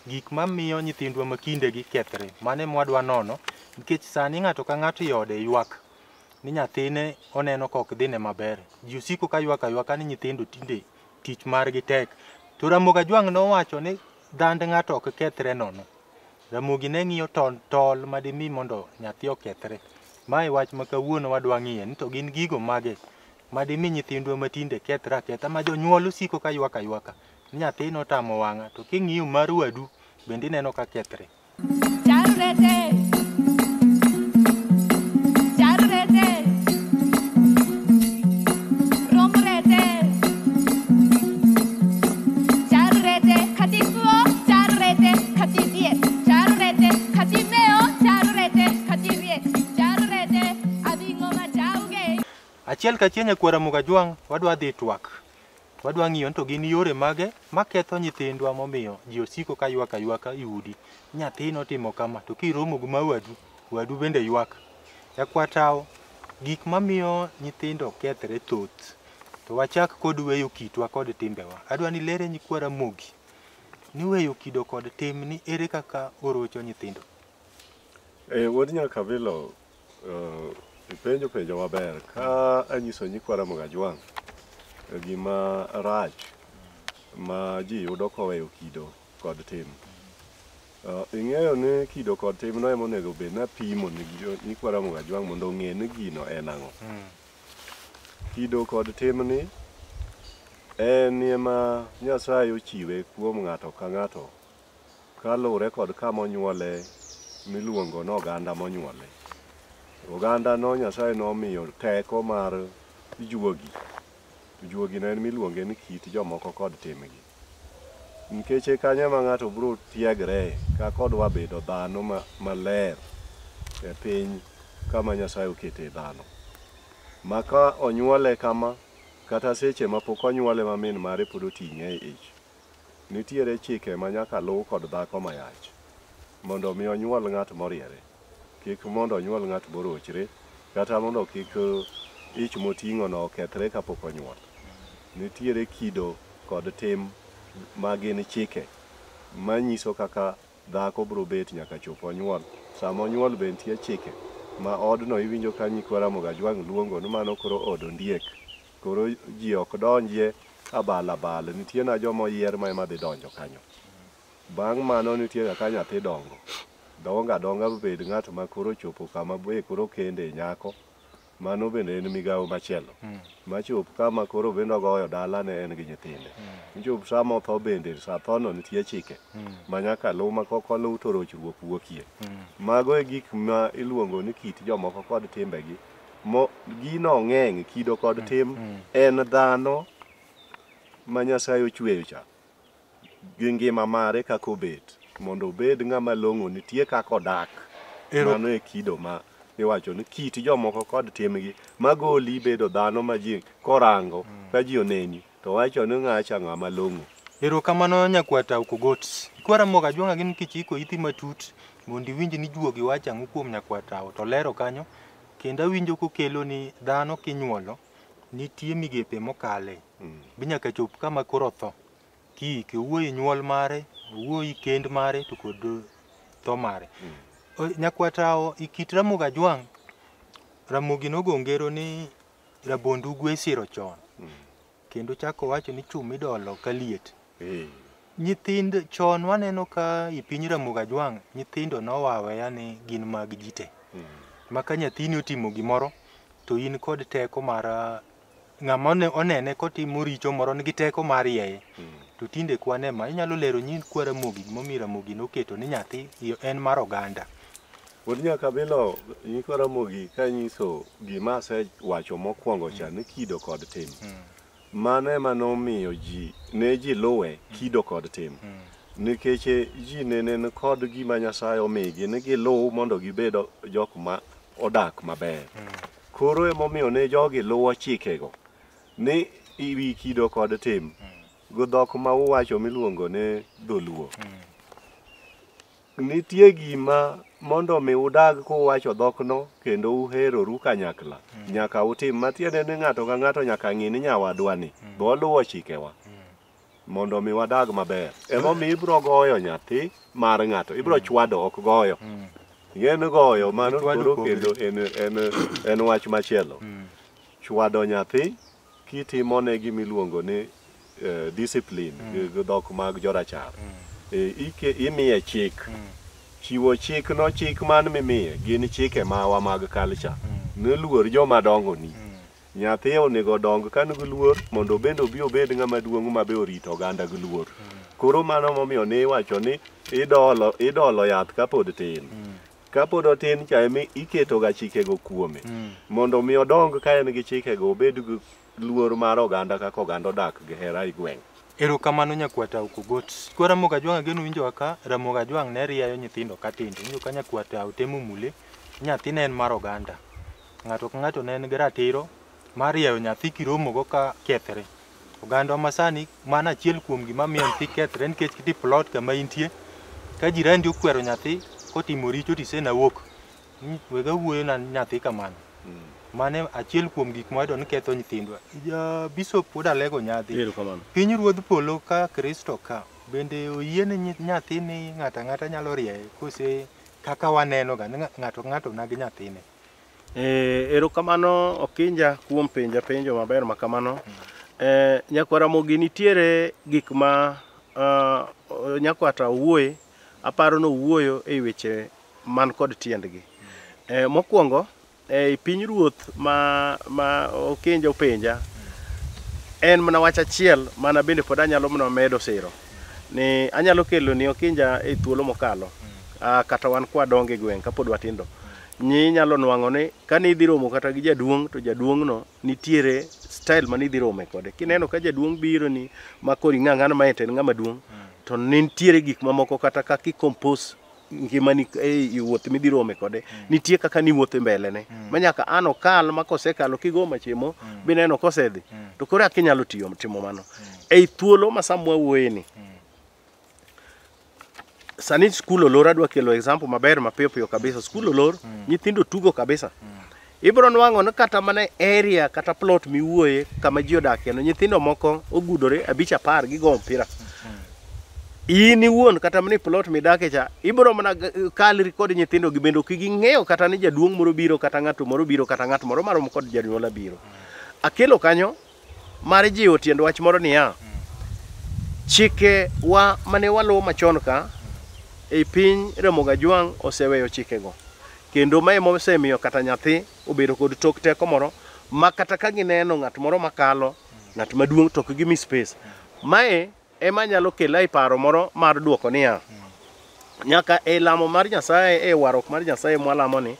Gik mamiyo nyithindwa makindegi kethre mane mwadwa nono nikech sani ng'ato ka ng'ato yode ywak ni nyathine oneno kok dhine maber. Ji osiko ka ywak aywaka ni nyithindo tinde tich margi tek. To Ramogi Ajwang' nowacho ni dhand ng'ato ok kethre nono. Ramogi ne ng'iyo tol madimi mondo nyathi okethre. Mae wach ma kawuono wadwa ng'iye ni to gin gigo mage madimi nyithindwa matinde kethre aketha ma jonyuol osiko ka ywak aywaka. Nyathino tamo wang'a to king'iyo mar wadu bende ineno ka kethre. Achiel kachiel nyakwa Ramogi Ajwang' wadwa dhi twak. Wadwa ng'iyo to gin yore mage maketho nyithindwa momiyo ji osiko ka ywak aywaka i udi. Nyathino timo kama to kiromo gi wadu bende ywak. Nyakwa Tao, gik mamiyo nyithindo kethre thoth. To wachak kod weyo kitwa kod timbewa. Adwa ni lere nyikwa Ramogi ni weyo kido kod tim ni ere kaka orocho nyithindo. Wuod Nyakabilo penjo maber ka anyiso nyikwa Ramogi Ajwang' gima rach ma ji yudo koweyo kido kod tim. Ing'eyo ni kido kod tim no ema onego bed na pimo ni nyikwa Ramogi Ajwang' mondo ong'e ni gino en ang'o. Kido kod tim ni en ema Nyasaye ochiwe kuom ng'ato ka ng'ato kaluwore kod kama onyuole miluongo ni oganda monyuole. Oganda no Nyasaye nomiyo teko mar juogi. Juogi en miluonge ni kit jomoko kod timgi. Nikech kanyo ma ng'ato biro tiegre kaka odwa bedo dhano maler e piny kama Nyasaye okete dhano. Maka onyuole kama kata seche ma pok onyuole ma min mare pod oting'e e ich. Nitiere chike ma nyaka luw kod dhako mayach mondo mi onyuol ng'at moriere. Kik mondo onyuol ng'at morochre kata mondo kik ich moting'o no okethre kapok onyuol. Nitiere kido kod tim ma gin chike manyiso kaka dhako biro bet nyaka chop onyuol. Sama onyuol be nitie chike ma odno iwinjo ka nyikwa Ramogi Ajwang' luongo ni mano koro od ondiek. Koro ji ok donjie abal abal. Nitie na joma oyier ma ema dhi donjo kanyo. Bang' mano nitie kaka nyathi dongo adonga bed ng'at ma koro chopo kama be koro kende nyako. Mano bende en migawo machielo. Machop kama koro bende ogoyo dala ne en gi nyithinde. Chop sama otho bende sa thono nitie chike ma nyaka luw ma kok oluw to rochruok wuokie. Mago e gik ma iluongo ni kit jomoko kod timbegi. Gino ng'eng' kido kod tim en dhano ma Nyasaye ochweyo cha gi ngima mare kaka obet mondo obed ng'ama long'o nitie kaka odak. Mano e kido ma iwacho ni kit jomoko kod timgi magoli bedo dhano ma ji korango ka ji oneni to wacho ni ng'acha ng'ama long'o. Erokamano nyakwa Tao Kogot. Nyikwa Ramogi Ajwang' gin kichiko ithi matut mondo iwinj ni juogi wacho ang'o kuom nyakwa Tao to lero kanyo kendo awinjo kokelo ni dhano kinyuolo nitie migepe mokale. Bi nyaka chop kama koro tho. Kik wuoyi nyuol mare, wuoyi kend mare to kod tho mare. Nyakwa Tao ikit Ramogi Ajwang' Ramogi nogongero ni rabond ugwe siro chon. Kendo chako wacho ni chum idolo ka liet. Nyithind chon waneno ka i piny Ramogi Ajwang' nyithindo nowaweya ni gin mag jite. Maka nyathini otimo gimoro to in kod teko mar ng'ama onene kotimo richo moro nigi teko mar rieye. To tinde kwane ma inyalo lero nyi kwa Ramogi gimomiyo Ramogi noketo ni nyathi en mar oganda. Wuod Nyakabilo, nyikwa Ramogi kanyiso gima asewacho mokwongo cha ni kido kod tim. Mano ema nomiyo ji luwe kido kod tim. Nikech ji nenen kod gima Nyasaye omigi ni giluw mondo gibed jok ma odak maber. Koro emomiyo ne jogi luwo chikego ni iwi kido kod tim. Godhok ma uwacho miluongo ne dholuo. Nitie gima mondo mi udag kuwacho dhokno kendo uheroru kanyakla. Nyaka utim matiende ni ng'ato ka ng'ato nyaka ng'i ni nyawadwani be oluwo chikewa mondo mi wadag maber. Emomiyo ibiro goyo nyathi mar ng'ato, ibiro chwado ok goyo. Yen goyo mano koro kendo en wach machielo. Chwado nyathi kitimone gimiluongo ni discipline dhok mag jorachar. Imiye chik. Chiwo chik no, chik man mimiye gin chike mawa mag culture. Noluor joma dongo ni. Nyathi onego dong kan guluor mondo obed ng'ama duong' ma be orito oganda guluor. Koro mano momiyo ne iwacho ni idolo yath kapod tin. Kapod otin cha iketo ga chikego kuome mondo mi odong ka en gi chikego obed gi luor mar oganda kaka oganda odak gi hera i gweng'. Erokamano nyakwata Ukogot. Kwa Ramogi Ajwang' ageno winjo ka Ramogi Ajwang' ne rieyo nyithindo katindo. Winjo ka nyakwata utemo mule, nyathi ne en mar oganda. Ng'ato ka ng'ato ne en gi ratiro mar rieyo nyathi kiromogo ka kethre. Oganda ma sani mana achiel kuom gima miyo nyathi kethre nikech kiti plot kama intie ka jirani okwero nyathi kotimo richo tisena wuok. Wega wuoyo na nyathi kamano. Mane achiel kuom gik ma ni ketho nyithindwa. Bishop Udalego Nyadhi. Piny ruodh polo ka Kristo ka bende oyiene nyathi ni ng'ata ng'ata nyalo rieye kose kaka waneno ga ng'ato nagi nyathine. Erokamano Okinja kuom penjo maber makamano. Nyakwa Ramogi nitiere gik ma nyakwata wuoye, aparo no wuoyo e weche man kod tiendgi. Mokwongo piny ruoth ma Okinja openja en mana wach achiel mana bende pod anyalo mana medo siro ni anyalo kelo ni Okinja e thuolo mokalo kata wan kwa donge gweng' kapod watindo nyi nyalo nwang'o ni kani idhi romo kata gi jaduong' to jaduong' no nitiere style mani idhi rome kode. Kineno ka jaduong' biro ni makori ng'ano ma en ng'ama duong' to nitiere gik mamoko kata kaki compose ngimani e wuoth midhi rome kode nitie kaka ni wuotho mbele ne manyaka an okal makosekalo kigo machiemo bineno kosedhi to koro akinyalo timo mano ei thuolo ma samwa wuoyeni. Sani skul olor, adwa kelo example maber mapiyo kabisa. Skul olor, nyithindo tugo kabisa. Ibro nwang'o ni kata mana area kata plot miwuoye kama ji odakie no nyithindo moko ogudore 5-10 gigo mpira. In iwuon kata mani plot midake cha ibro mana kalri kod nyithindo gi bendo kiging'eyo kata ni jaduong' moro biro kata ng'ato moro biro kata ng'at moro maromo kod janyuola biro. Akelo kanyo mar jiwo tiend wach moro niya, chike wa mane waluwo machon ka e piny Ramogi Ajwang' oseweyo chikego kendo mae mosemiyo kata nyathi obedo kod tok teko moro ma kata ka gineno ng'at moro makalo ng'at maduong' to gimi space. Mae ema nyalo kelo e paro moro mar duoko niya, nyaka e lamo mar Nyasaye, e warok mar Nyasaye mwalamo ni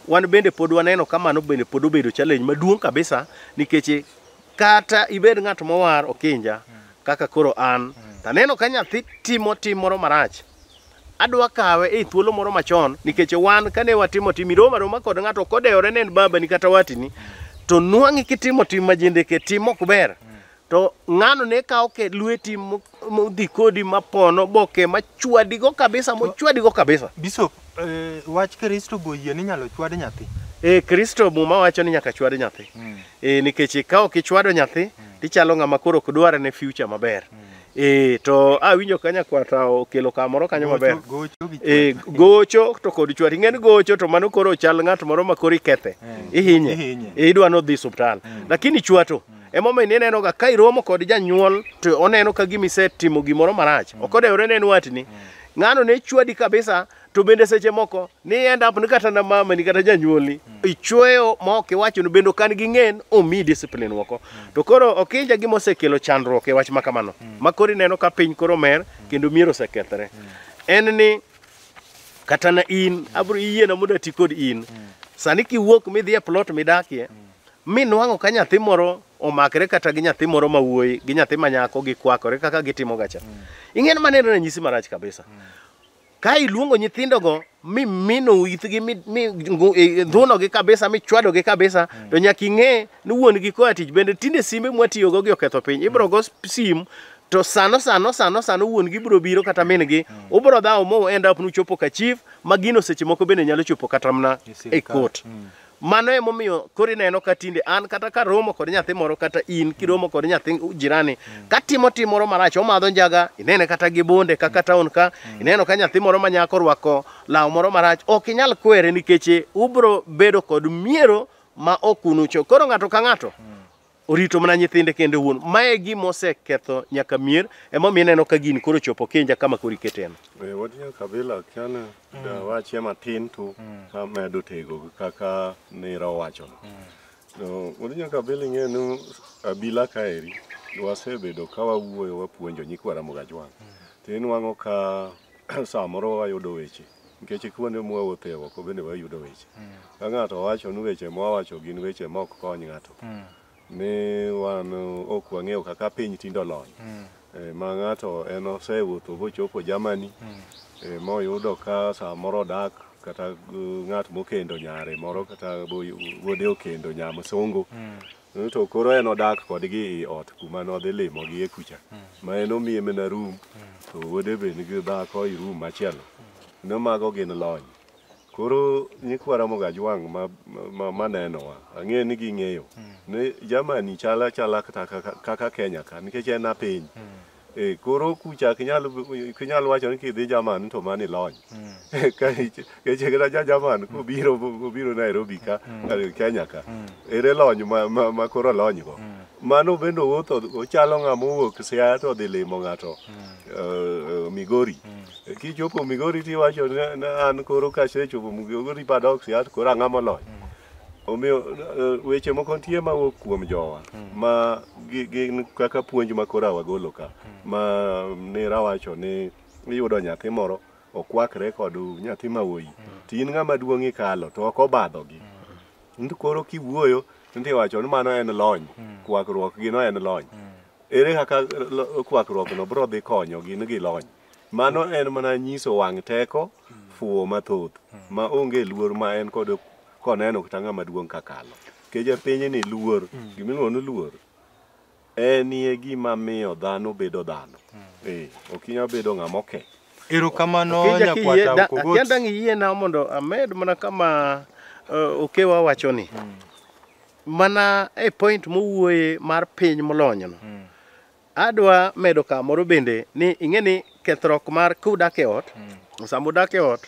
wan bende pod waneno kamano bende pod obedo challenge maduong' kabisa nikech kata ibed ng'at mowar Okinja kaka koro an taneno ka nyathi timo moro marach adwa kawe e thuolo moro machon nikech wan kane watimo tim roma kod ng'ato kodeyore ne baba ni kata watini to nwang'i kitimo tim majende ke tim ok ber to ng'ano ne kawo ke lweti modhi kodi mapono boke machwadigo kabisa mochwadigo kabisa. Bishop, wach Kristo boyie ni nyalo chwad nyathi. Kristo muma wacho ni nyaka chwad nyathi. Nikech ka ok ichwado nyathi tichalo ng'ama koro ok dware ne future maber. To awinjo kanya kwata okelo kamoro kanyo maber. Gocho to kod chwari ng'en gocho to mano koro chal ng'at moro makori kethe. Ihinye. Idwa no dhi hospital. Lakini chwato emomiyo ineno ga ka iromo kod janyuol to oneno ka gimi setimo gimoro marach. Ok odewore ne watni. Ng'ano ne chwadi kabisa to bende seche moko ni end up ni kata na mama ni kata janyuolni ichweyo ma ok iwacho ni bendo kan gi ng'en omi discipline moko to koro Okinja gima osekelo chandruok e wach makamano ma koro ineno ka piny koro mer kendo miero osekethore en ni kata na in abro yiena mondo ati kod in sani kiwuok midhi e plot midakie minwang'o ka nyathi moro omakre kata gi nyathi moro mawuoyi gi nyathi manyako gikwakore kaka gitimo gacha ing'en maneno ranyisi marach kabisa ka iluongo nyithindogo mimino withgi midhunogi kabisa michwadogi kabisa to nyaka ing'e ni wuon-gi koa tich bende tinde simbe mwatiyogo gi oketho piny ibro go sim to sano wuon-gi biro biro kata min-gi ubro dhawo mo end up nuchopo ka chief ma gino seche moko bende nyalo chopo kata mana e court mano emomiyo koro ineno ka tinde an kata ka romo kod nyathi moro kata in kiromo kod nyathi jirani ka timo moro marach omadho njaga inene kata gi bunde kaka taon ka ineno ka nyathi moro manyako rwako law moro marach ok inyal kwere nikech ubro bedo kod miero ma okunucho koro ng'ato ka ng'ato orito mana nyithinde kendo wuon mae gima oseketho nyaka mier emomiyo ineno ka gini koro chopo Okinja kama koro iketeno wadinya kabila kiana wachie matin tu ka medo tego kaka nira wacho wadinya kabila ing'enu abila kaeri wasebedo ka wawuoyo wapuonjo nyikwara Mogajwang tin wang'o ka samoro wayudo weche nikech kuonde mwawuothe oko bende wayudo weche ka ng'ato wacho ni weche mwawacho gin weche ma ok kony ng'ato ne wan ok wang'eyo kaka piny tindo lony ma ng'ato en osewuotho bochopo Germany moyudo ka samoro dak kata ng'at mokendo nyare moro kata wuode okendo nyamsungu to koro en odak kodgi i ot kuma nodhi limogi e kucha ma en omiye mana rum to wuode be nigi dhako i rum machielo nomago gin lony koro nyikwara Mogajwang manenowa ang'e ni ging'eyo ne Germany chala kaka Kenya ka nikech en piny koro kucha kinyal wacho ni kidhi Germany to mani lony keche kata Germany kobiro Nairobi ka Kenya ka ere lony ma koro lony go mano bendo wuotho ochalo ng'ama owuok Siaya to dhi limo ng'ato Migori kichopo Migori tiwacho an koro kasechopo Migori padok Siaya to koro ang'ama lony omiyo weche moko nitie mawuok kuom jowa ma gin kaka puonj ma koro wagolo ka ma nira wacho ni iyudo nyathi moro okwakre kod nyathi mawuoyi tin ng'ama duong' ikalo to ok obadhogi koro kiwuoyo ntiwacho ni mano en lony kwakruok gino en lony ere kaka kwakruok no bro dhi konyo gin gi lony mano en mana nyiso wang' teko fuwo mathoth ma onge luor ma en kod koneno kata ng'ama duong' kakalo keja piny ni luor gimiluongo ni luor en gima miyo dhano bedo dhano ok inyal bedo ng'ama oke erokamano nyakwata Okogot kenda ng'iyiena mondo amed mana kama okewa wachoni mana e point mowuoye mar piny molonyno adwa medo kamoro bende ni ing'eni kethruok mar kudak e ot sama udak e ot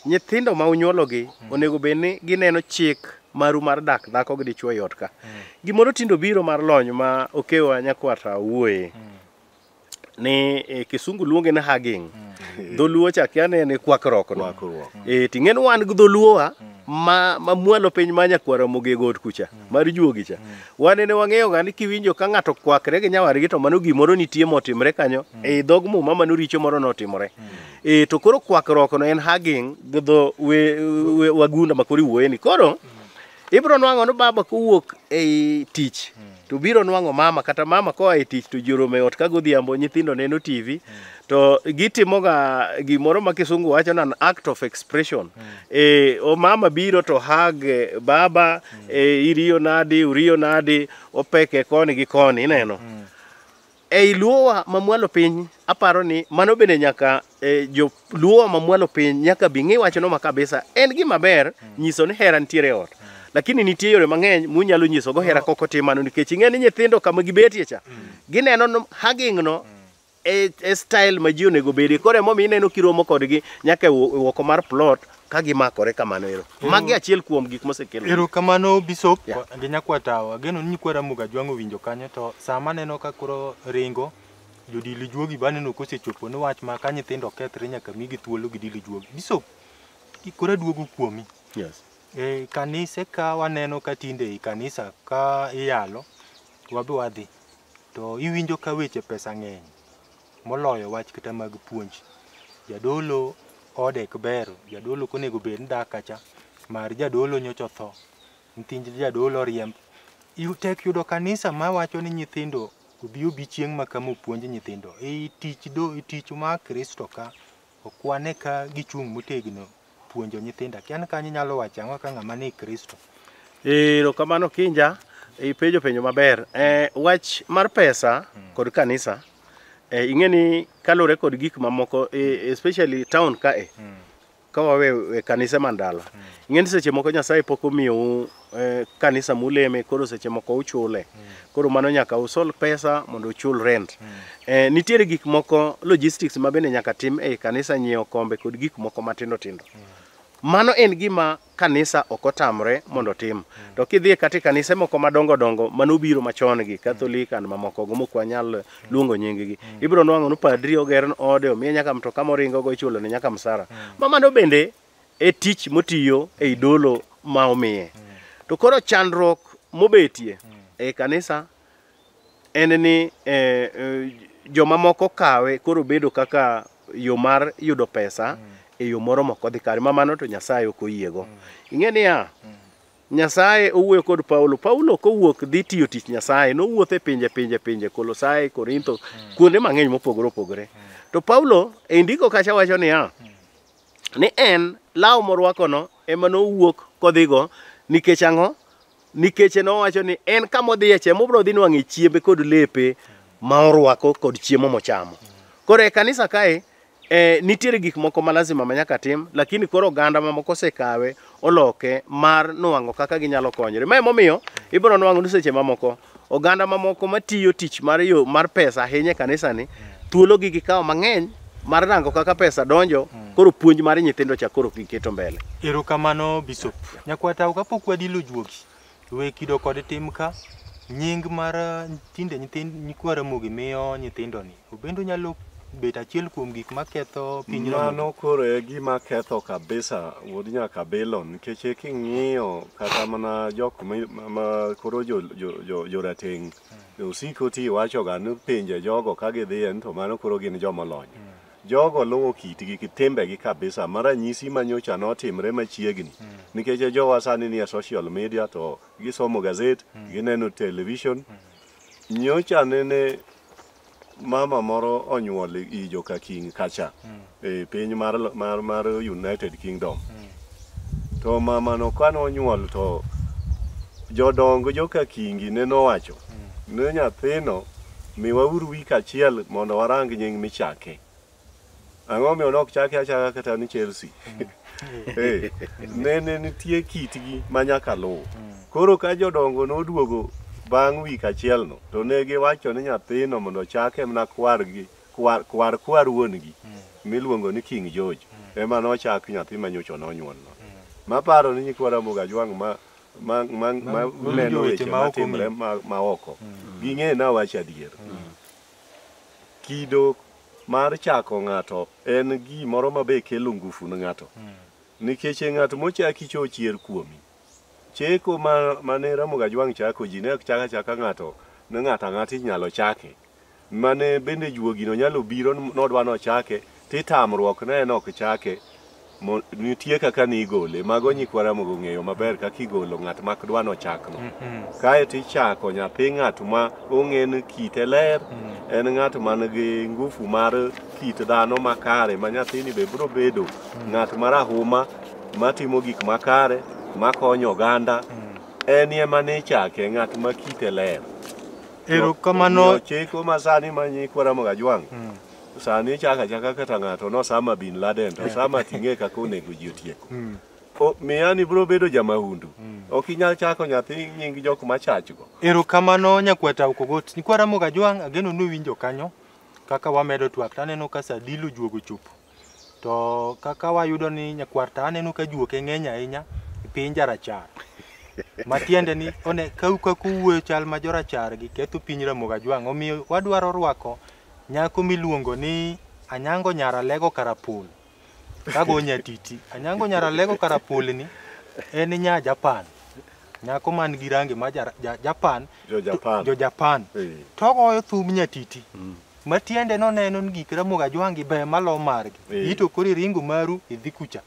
nyithindo ma unyuologi onego bed ni gineno chik maru mar dak dhako gi dichuo e ot ka gimoro tindo biro mar lony ma okewa nyakwata wuoye ni kisungu luonge ni hugging dholuo cha kiane ni kwakruok no ting'en wan gi dholuowa ma mwalo piny ma nyakwara Mogegot kucha mar juogi cha wan ne wang'eyo ga ni kiwinjo ka ng'ato kwakre gi nyawargi to mano gimoro nitie motimre kanyo e dhog muma mano richo moro notimore to koro kwakruok no en hugging gi dho wagunda makori wuoye ni koro ibro nwang'o no baba kowuok e tich to biro nwang'o mama kata mama koa e tich to jorome ot ka godhiambo nyithindo neno TV to gitimoga gimoro ma kisungu wacho na an act of expression o mama biro to hug baba iriyo nadi uriyo nadi opeke koni gi koni ineno ei luowa mamwalo piny aparo ni mano bende nyaka jo luowa mamwalo piny nyaka bi ng'i wacho no makabisa en gima ber nyiso ni hera nitiere ot lakini nitie yore mang'eny munyalo nyiso go hera koko timano nikech ing'e ni nyithindo kama gibetie cha gineno hugging no e style ma ji onego bedi koro emomiyo ineno kiromo kodgi nyaka e woko mar plot ka gimakore kamano ero magi achiel kuom gik mosekelo erokamano Bishop gi nyakwata wageno ni nyikwara Mogajwang owinjo kanyo to sama neno ka koro ringo jodili juogi baneno kosechopo ni wach ma ka nyithindo kethre nyaka migi thuolo gi dili juogi Bishop kora duogo kuomi. Yes. Kanise ka waneno ka tinde i kanisa ka iyalo wabe wadhi to iwinjo ka weche pesa ng'eny moloyo wach kata mag puonj. Jadolo odek bero, jadolo konego bed dak kacha, mar jadolo nyocha otho, nyithind jadolo riemb. Tek yudo kanisa ma wacho ni nyithindo obi chieng' ma kama puonj nyithindo. Tich ma Kristo ka okwane ka gichung' motegno puonjo nyithinda. Kian kanyo nyalo wacho ang'o ka ng'ama ni Kristo? Erokamano Okinja, penjo maber. Wach mar pesa kod kanisa, ing'eni kalure kod gik mamoko, especially town kae, ka wawe kanise mandala. Ing'eni seche moko Nyasaye pok omiyo kanisa muleme, koro seche moko uchule. Koro mano nyaka usol pesa mondo uchul rent. Nitiere gik moko logistics ma bende nyaka tim e kanisa, nyiewo kombe kod gik moko matindo tindo. Mano en gima kanisa ok otamre mondo tim. To kidhi kata kanise moko madongo dongo mano biro machon gi Catholic and mamoko go mok wanyal luongo nying gi. Ibiro nwang'o no padri oger ode, omiye nyaka mtoka moringo go, ichulo ne nyaka msara. Mano bende e tich motiyo e idolo ma omiye. To koro chandruok mobetie e kanisa en ni joma moko kawe koro bedo kaka yo mar yudo pesa e yo moro moko dhi kare, mano to Nyasaye ok oyiego. Ing'eni Nyasaye owuoyo kod Paulo. Paulo kowuok dhi tiyo tich Nyasaye, nowuotho e pinje Kolosai, Korintho, kuonde mang'eny mopogore opogore. To Paulo e ndiko kacha wacho ni en law morwakono ema nowuok kodhigo nikech ang'o? Nikech nowacho ni en kama odhiye che mobro dhi nwang'e chiembe kod lepe ma orwako kod chiemo mochamo. Koro e kanisa kae nitiere gik moko ma lazima manyaka tim, lakini koro oganda mamoko sekawe oloke mar nwang'o kaka ginyalo konyore. Ma emomiyo ibiro nwang'o ni seche mamoko oganda mamoko matiyo tich mar pesa ahinya e kanisa ni, thuolo gi gikawo mang'eny mar rango kaka pesa donjo, koro puonj mar nyithindo cha koro giketo mbele. Erokamano Bishop. Nyakwata kapok wadilo juogi, we kido kod tim ka nying mar tinde nyikwara mogi miyo nyithindo ni obendo nyalo bet achiel kuom gik maketho piny. Mano koro e gima ketho kabisa wuod nyaka bilo, nikech king'iyo kata mana jok ma koro jorateng' osiko ti wachoga ni pinje jogo ka gidhiye to mano koro gin joma olony. Jogo luwo kitgi gi timbegi kabisa. Maranyisi manyocha notimre machiegni, nikech jowa sani ni e social media to gisomo gazet, gineno television. Nyocha nene mama moro onyuol i joka king kacha e piny mar United Kingdom. To mama no kano onyuol to jodongo joka kingi ne nowacho ne nyathino miwauru wik achiel mondo warang nying michake. Ang'o miyo nok chake achaka kata ni Chelsea? Nene nitie kitgi manyaka luw. Koro ka jodongo noduogo bang' wik achiel no, to ne giwacho ni nyathino mondo chake mna kwar wuongi miluongo ni King George, ema nochak nyathi manyocha nonyuol no. Maparo ni nyikwara Mogajwang' ma neno weche matimre ma oko, ging'e na wacho adier. Kido mar chako ng'ato en gimoro mabe kelo ngufu ne ng'ato, nikech ng'ato mochaki chochier kuomi. Cheko mane Mogajwang' chako ji ne chaka ng'ato ne ng'ato nyalo chake. Mane bende juogino nyalo biro nodwa no chake, titamruok ne en ok chake, nitie kaka ni igole. Mago nyikwara Mogo ng'eyo maber kaka igolo ng'at mak dwa no chakno. Kae tichako nyathi ng'at ma ong'en kite ler, en ng'at man gi ngufu mar kit dhano makare, ma nyathini be biro bedo ng'at marahuma matimo gik makare, makonyo oganda. En ema ne chake ng'at ma kite ler. Erokamano cheko masani ma nyikwara Mogajwang'. Sani chaka kata ng'ato Osama bin Laden, to Osama ting'e kaka onego ji otieko. Miyani biro bedo jamahundu. Ok inyal chako nyathi nying jok machachgo. Erokamano Nyakwata Ukogot. Nyikwara Mogajwang', ageno nuwinjo kanyo kaka wamedo twak. Taneno ka sadilo juogo chopo. To kaka wayudo ni Nyakwata aneno ka juoke ng'eny ahinya e piny jarachar. Matiende ni ka kuwuoyo chal ma jorachar gi ketho piny Mogajwang', omiyo wadwaro rwako nyako miluongo ni Anyango Nyaralego Karapul. kago nyatiti. Anyango nyaralego karapolni en nya Japan. Nyako man gi rangi ma Japan. Jo Japan. Togoyo thum nyatiti. Matiende no neno ni gik Ramogi Ajwang' be malo margi. Ito kori ringo maru idhi kucha.